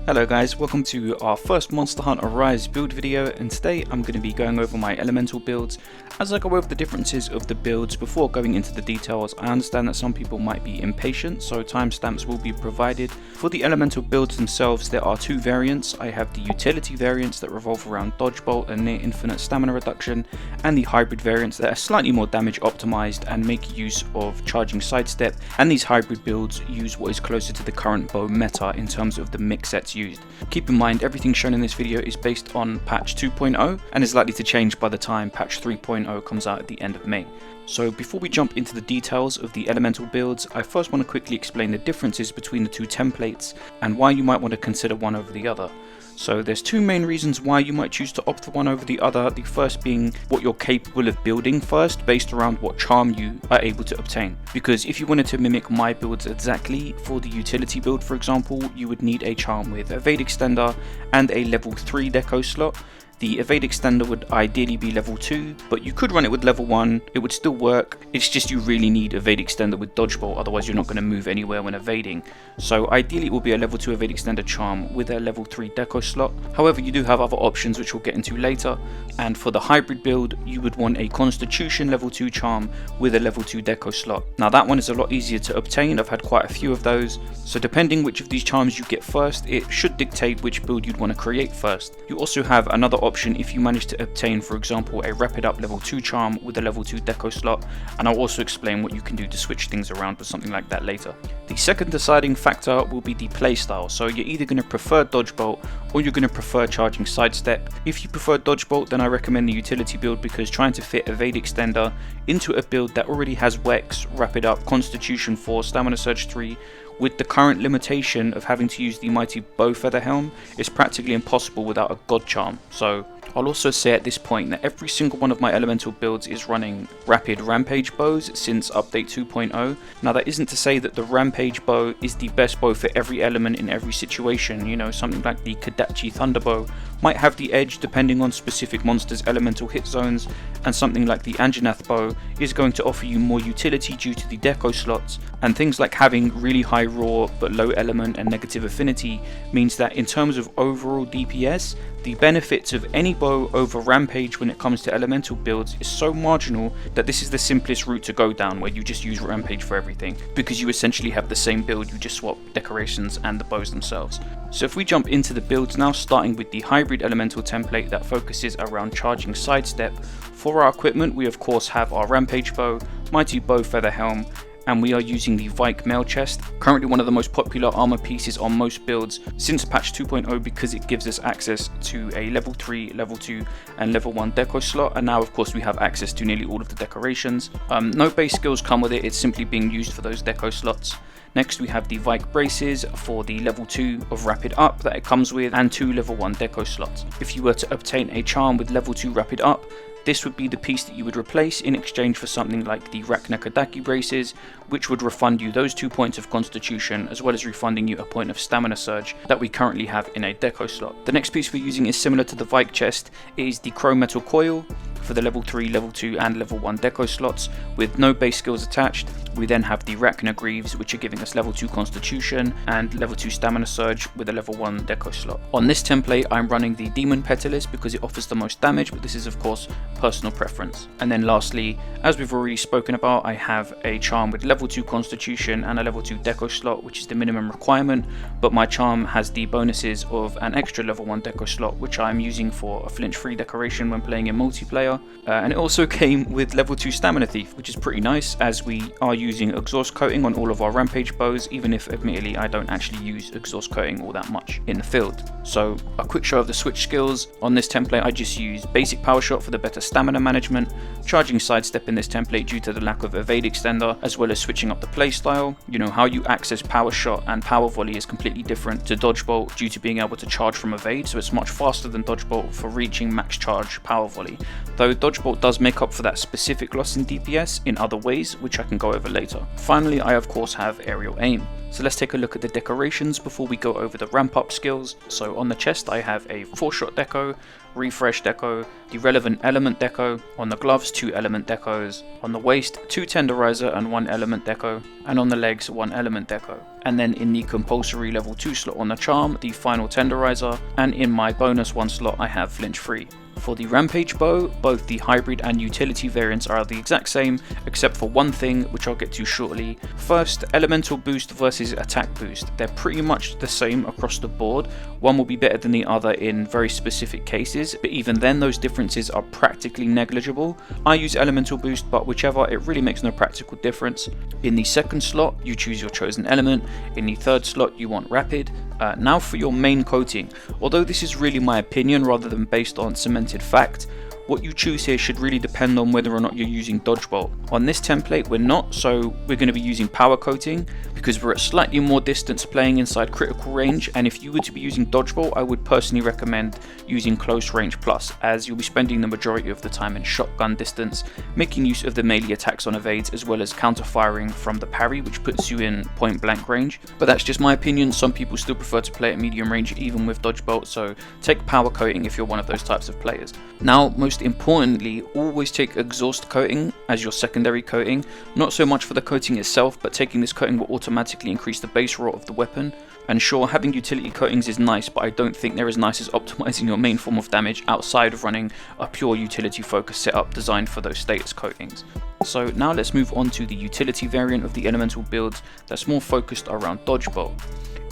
Hello guys, welcome to our first Monster Hunter Rise build video, and today I'm going to be going over my elemental builds. As I go over the differences of the builds before going into the details, I understand that some people might be impatient, so timestamps will be provided. For the elemental builds themselves, there are two variants. I have the utility variants that revolve around dodge bolt and near infinite stamina reduction, and the hybrid variants that are slightly more damage optimized and make use of charging sidestep, and these hybrid builds use what is closer to the current bow meta in terms of the mix sets used. Keep in mind, everything shown in this video is based on patch 2.0 and is likely to change by the time patch 3.0 comes out at the end of May. So before we jump into the details of the elemental builds, I first want to quickly explain the differences between the two templates and why you might want to consider one over the other. So there's two main reasons why you might choose to opt for one over the other, the first being what you're capable of building first based around what charm you are able to obtain. Because if you wanted to mimic my builds exactly, for the utility build for example, you would need a charm with evade extender and a level 3 deco slot. The evade extender would ideally be level 2, but you could run it with level 1, it would still work. It's just you really need evade extender with dodge bolt, otherwise you're not going to move anywhere when evading. So ideally it will be a level 2 evade extender charm with a level 3 deco slot. However, you do have other options which we'll get into later. And for the hybrid build, you would want a constitution level 2 charm with a level 2 deco slot. Now that one is a lot easier to obtain, I've had quite a few of those. So depending which of these charms you get first, it should dictate which build you'd want to create first. You also have another option if you manage to obtain, for example, a rapid up level 2 charm with a level 2 deco slot, and I'll also explain what you can do to switch things around with something like that later. The second deciding factor will be the playstyle, so you're either going to prefer dodge bolt or you're going to prefer charging sidestep. If you prefer dodge bolt, then I recommend the utility build, because trying to fit evade extender into a build that already has Wex, rapid up, constitution 4, stamina surge 3, with the current limitation of having to use the mighty bow feather helm, is practically impossible without a god charm. So I'll also say at this point that every single one of my elemental builds is running rapid rampage bows since update 2.0. Now that isn't to say that the rampage bow is the best bow for every element in every situation. You know, something like the Kadachi thunderbow might have the edge depending on specific monsters' elemental hit zones, and something like the Anjanath bow is going to offer you more utility due to the deco slots, and things like having really high raw but low element and negative affinity means that in terms of overall DPS, the benefits of any bow over rampage when it comes to elemental builds is so marginal that this is the simplest route to go down, where you just use rampage for everything, because you essentially have the same build, you just swap decorations and the bows themselves. So if we jump into the builds now, starting with the hybrid elemental template that focuses around charging sidestep. For our equipment, we of course have our rampage bow, mighty bow feather helm, and we are using the Vike mail chest, currently one of the most popular armor pieces on most builds since patch 2.0, because it gives us access to a level 3, level 2 and level 1 deco slot, and now of course we have access to nearly all of the decorations. No base skills come with it, it's simply being used for those deco slots. Next we have the Vike braces for the level 2 of rapid up that it comes with, and 2 level 1 deco slots. If you were to obtain a charm with level 2 rapid up, this would be the piece that you would replace in exchange for something like the Rachna Kadaki braces, which would refund you those 2 points of constitution, as well as refunding you a point of stamina surge that we currently have in a deco slot. The next piece we're using is similar to the Vike chest, it is the chrome metal coil for the level 3, level 2 and level 1 deco slots with no base skills attached. We then have the Rachna greaves, which are giving us level 2 constitution and level 2 stamina surge with a level 1 deco slot. On this template I'm running the demon petalus because it offers the most damage, but this is of course personal preference. And then lastly, as we've already spoken about, I have a charm with level 2 constitution and a level 2 deco slot, which is the minimum requirement, but my charm has the bonuses of an extra level 1 deco slot, which I'm using for a flinch free decoration when playing in multiplayer. And it also came with level 2 stamina thief, which is pretty nice, as we are using exhaust coating on all of our rampage bows, even if admittedly I don't actually use exhaust coating all that much in the field. So a quick show of the switch skills. On this template I just use basic power shot for the better stamina management, charging sidestep in this template due to the lack of evade extender, as well as switching up the playstyle. You know, how you access power shot and power volley is completely different to dodge bolt due to being able to charge from evade, so it's much faster than dodge bolt for reaching max charge power volley, though dodge bolt does make up for that specific loss in DPS in other ways, which I can go over later. Finally, I of course have aerial aim. So let's take a look at the decorations before we go over the ramp up skills. So on the chest I have a 4-shot deco, refresh deco, the relevant element deco, on the gloves 2 element decos, on the waist 2 tenderizer and 1 element deco, and on the legs 1 element deco. And then in the compulsory level 2 slot on the charm, the final tenderizer, and in my bonus 1 slot I have flinch free. For the Rampage bow, both the hybrid and utility variants are the exact same, except for one thing, which I'll get to shortly. First, elemental boost versus attack boost. They're pretty much the same across the board. One will be better than the other in very specific cases, but even then those differences are practically negligible. I use elemental boost, but whichever, it really makes no practical difference. In the second slot, you choose your chosen element. In the third slot, you want rapid. Now for your main coating. Although this is really my opinion rather than based on cemented fact, what you choose here should really depend on whether or not you're using dodgebolt. On this template we're not, so we're going to be using power coating because we're at slightly more distance playing inside critical range, and if you were to be using dodgebolt I would personally recommend using close range plus, as you'll be spending the majority of the time in shotgun distance, making use of the melee attacks on evades as well as counter firing from the parry, which puts you in point blank range. But that's just my opinion. Some people still prefer to play at medium range even with dodgebolt, so take power coating if you're one of those types of players. Now most importantly, always take exhaust coating as your secondary coating, not so much for the coating itself, but taking this coating will automatically increase the base roll of the weapon. And sure, having utility coatings is nice, but I don't think they're as nice as optimizing your main form of damage outside of running a pure utility focused setup designed for those status coatings. So now let's move on to the utility variant of the elemental builds that's more focused around dodgebolt.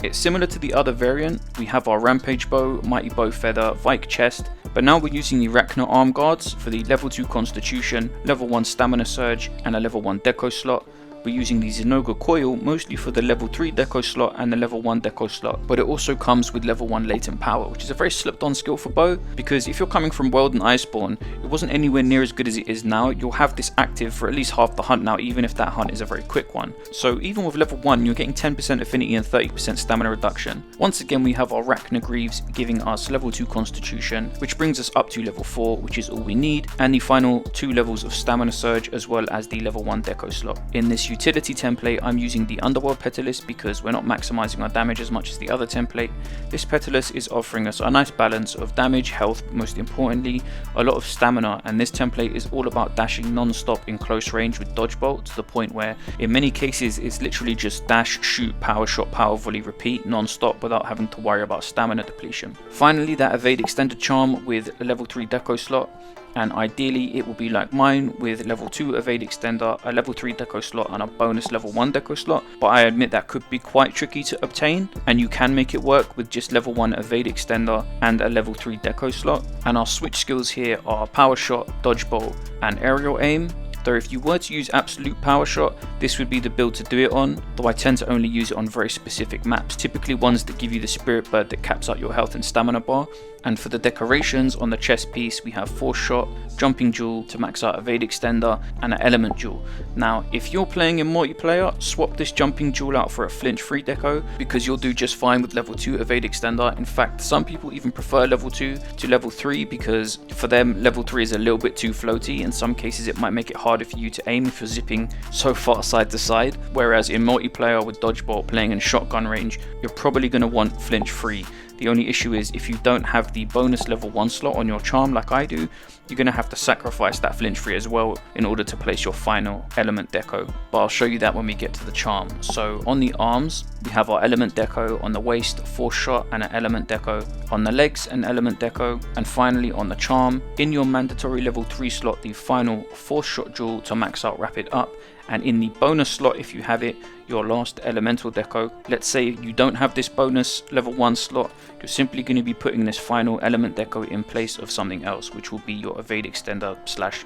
It's similar to the other variant. We have our Rampage bow, Mighty Bow Feather, Vike chest, but now we're using the Arachno arm guards for the level 2 constitution, level 1 stamina surge, and a level 1 deco slot. We're using the Xenoga coil mostly for the level 3 deco slot and the level 1 deco slot, but it also comes with level 1 latent power, which is a very slept on skill for bow, because if you're coming from World and Iceborne, it wasn't anywhere near as good as it is now. You'll have this active for at least half the hunt now, even if that hunt is a very quick one. So even with level 1, you're getting 10% affinity and 30% stamina reduction. Once again, we have our Arachno Greaves giving us level 2 constitution, which brings us up to level 4, which is all we need, and the final 2 levels of stamina surge as well as the level 1 deco slot. In this utility template, I'm using the Underworld Petalus because we're not maximizing our damage as much as the other template. This Petalus is offering us a nice balance of damage, health, but most importantly, a lot of stamina, and this template is all about dashing non-stop in close range with dodgebolt to the point where in many cases it's literally just dash, shoot, power shot, power volley, repeat non-stop without having to worry about stamina depletion. Finally, that evade extended charm with a level 3 deco slot, and ideally it will be like mine with level 2 evade extender, a level 3 deco slot and a bonus level 1 deco slot, but I admit that could be quite tricky to obtain, and you can make it work with just level 1 evade extender and a level 3 deco slot. And our switch skills here are power shot, dodgeball and aerial aim. Though if you were to use absolute power shot, this would be the build to do it on, though I tend to only use it on very specific maps, typically ones that give you the spirit bird that caps out your health and stamina bar. And for the decorations on the chest piece, we have 4-shot, jumping jewel to max out evade extender, and an element jewel. Now if you're playing in multiplayer, swap this jumping jewel out for a flinch free deco because you'll do just fine with level 2 evade extender. In fact, some people even prefer level 2 to level 3 because for them level 3 is a little bit too floaty. In some cases it might make it harder for you to aim if you're zipping so far side to side, whereas in multiplayer with dodgeball playing in shotgun range, you're probably going to want flinch free. The only issue is if you don't have the bonus level 1 slot on your charm like I do, you're going to have to sacrifice that flinch free as well in order to place your final element deco, but I'll show you that when we get to the charm. So on the arms, we have our element deco, on the waist 4-shot and an element deco, on the legs an element deco, and finally on the charm, in your mandatory level 3 slot, the final 4-shot jewel to max out rapid up, and in the bonus slot if you have it, your last elemental deco. Let's say you don't have this bonus level 1 slot, you're simply going to be putting this final element deco in place of something else, which will be your evade extender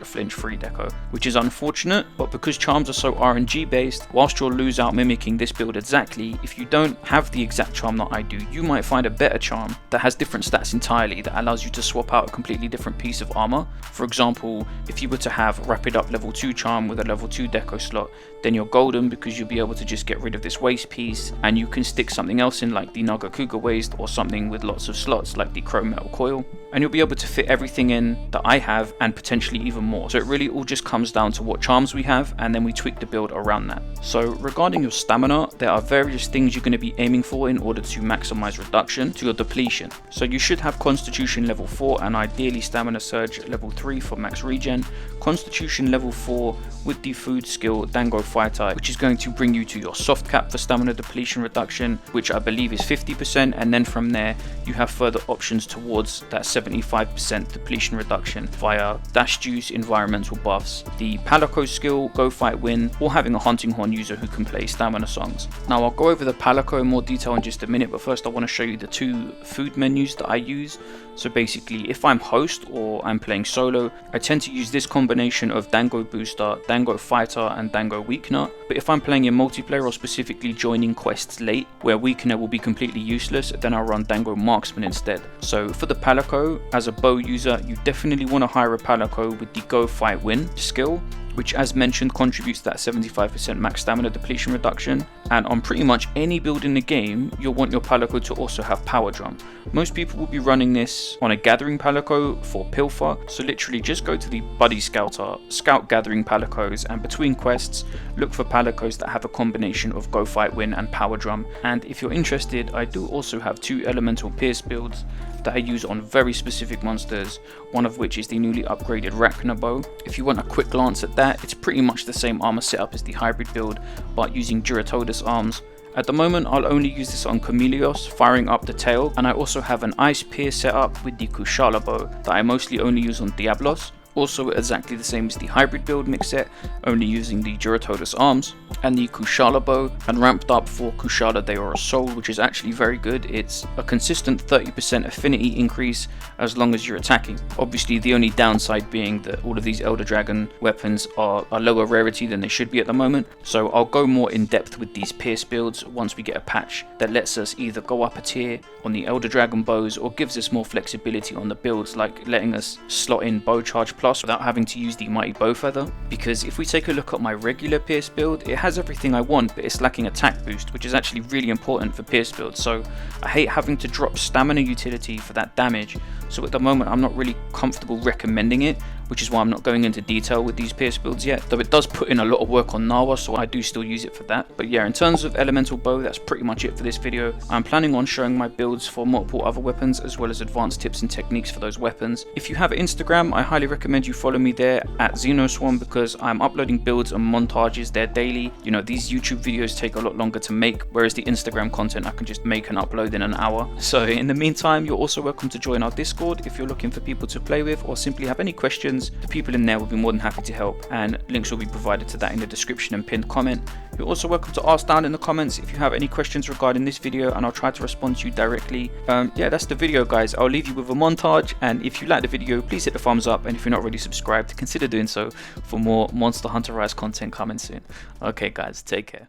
/ flinch free deco, which is unfortunate, but because charms are so RNG based, whilst you'll lose out mimicking this build exactly, if you don't have the exact charm that I do, you might find a better charm that has different stats entirely that allows you to swap out a completely different piece of armor. For example, if you were to have rapid up level 2 charm with a level 2 deco slot slot, then you're golden, because you'll be able to just get rid of this waste piece and you can stick something else in, like the Nagakuga waste, or something with lots of slots like the chrome metal coil, and you'll be able to fit everything in that I have and potentially even more. So it really all just comes down to what charms we have, and then we tweak the build around that. So regarding your stamina, there are various things you're going to be aiming for in order to maximize reduction to your depletion. So you should have Constitution level 4 and ideally Stamina Surge level 3 for max regen, Constitution level 4 with the food skill Dango Fighter, which is going to bring you to your soft cap for stamina depletion reduction, which I believe is 50%, and then from there you have further options towards that 75% depletion reduction via dash juice, environmental buffs, the Palico skill Go Fight Win, or having a hunting horn user who can play stamina songs. Now I'll go over the Palico in more detail in just a minute, but first I want to show you the two food menus that I use. So basically, if I'm host or I'm playing solo, I tend to use this combination of Dango Booster, Dango Fighter and Dango Weakener. But if I'm playing in multiplayer or specifically joining quests late where Weakener will be completely useless, then I'll run Dango Marksman instead. So for the Palico, as a bow user, you definitely want to hire a Palico with the Go Fight Win skill, which as mentioned contributes that 75% max stamina depletion reduction. And on pretty much any build in the game, you'll want your Palico to also have Power Drum. Most people will be running this on a Gathering Palico for Pilfer, so literally just go to the Buddy Scouter, scout Gathering Palicos, and between quests, look for Palicos that have a combination of Go Fight Win and Power Drum. And if you're interested, I do also have two Elemental Pierce builds that I use on very specific monsters, one of which is the newly upgraded Rachna bow. If you want a quick glance at that, it's pretty much the same armor setup as the hybrid build, but using Duratodus arms. At the moment, I'll only use this on Chameleos, firing up the tail, and I also have an Ice Pierce setup with the Kushala bow that I mostly only use on Diablos. Also exactly the same as the hybrid build mix set, only using the Duratodus arms and the Kushala bow, and ramped up for Kushala Deora Soul, which is actually very good. It's a consistent 30% affinity increase as long as you're attacking. Obviously the only downside being that all of these Elder Dragon weapons are a lower rarity than they should be at the moment, so I'll go more in depth with these Pierce builds once we get a patch that lets us either go up a tier on the Elder Dragon bows or gives us more flexibility on the builds, like letting us slot in Bow Charge Plus without having to use the Mighty Bow Feather. Because if we take a look at my regular Pierce build, it has everything I want, but it's lacking attack boost, which is actually really important for Pierce builds, so I hate having to drop stamina utility for that damage. So at the moment I'm not really comfortable recommending it, which is why I'm not going into detail with these Pierce builds yet, though it does put in a lot of work on Nawa, so I do still use it for that. But yeah, in terms of Elemental Bow, that's pretty much it for this video. I'm planning on showing my builds for multiple other weapons, as well as advanced tips and techniques for those weapons. If you have Instagram, I highly recommend you follow me there at Xenoswarm, because I'm uploading builds and montages there daily. You know, these YouTube videos take a lot longer to make, whereas the Instagram content I can just make and upload in an hour. So in the meantime, you're also welcome to join our Discord if you're looking for people to play with, or simply have any questions. The people in there will be more than happy to help, and links will be provided to that in the description and pinned comment. You're also welcome to ask down in the comments if you have any questions regarding this video, and I'll try to respond to you directly. Yeah, that's the video guys. I'll leave you with a montage, and if you like the video, please hit the thumbs up, and if you're not already subscribed, consider doing so for more Monster Hunter Rise content coming soon. Okay guys, take care.